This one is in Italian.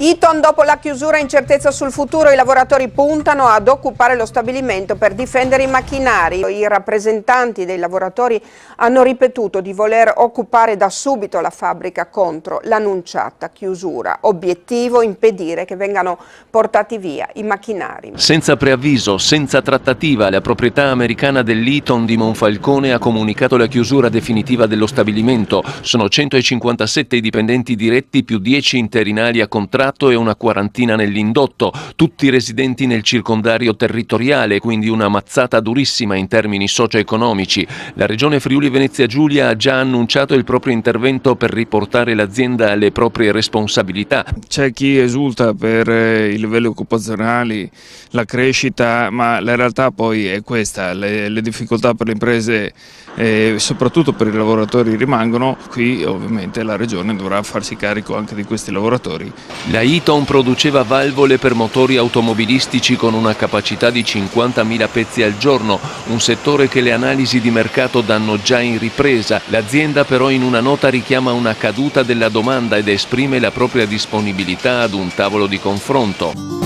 Eaton, dopo la chiusura e incertezza sul futuro, i lavoratori puntano ad occupare lo stabilimento per difendere i macchinari. I rappresentanti dei lavoratori hanno ripetuto di voler occupare da subito la fabbrica contro l'annunciata chiusura. Obiettivo: impedire che vengano portati via i macchinari. Senza preavviso, senza trattativa, la proprietà americana dell'Eaton di Monfalcone ha comunicato la chiusura definitiva dello stabilimento. Sono 157 i dipendenti diretti più 10 interinali a contratto e una quarantina nell'indotto, tutti residenti nel circondario territoriale, quindi una mazzata durissima in termini socio-economici. La Regione Friuli Venezia Giulia ha già annunciato il proprio intervento per riportare l'azienda alle proprie responsabilità. C'è chi esulta per i livelli occupazionali, la crescita, ma la realtà poi è questa: le difficoltà per le imprese e soprattutto per i lavoratori rimangono. Qui ovviamente la Regione dovrà farsi carico anche di questi lavoratori. La Eaton produceva valvole per motori automobilistici con una capacità di 50.000 pezzi al giorno, un settore che le analisi di mercato danno già in ripresa. L'azienda però in una nota richiama una caduta della domanda ed esprime la propria disponibilità ad un tavolo di confronto.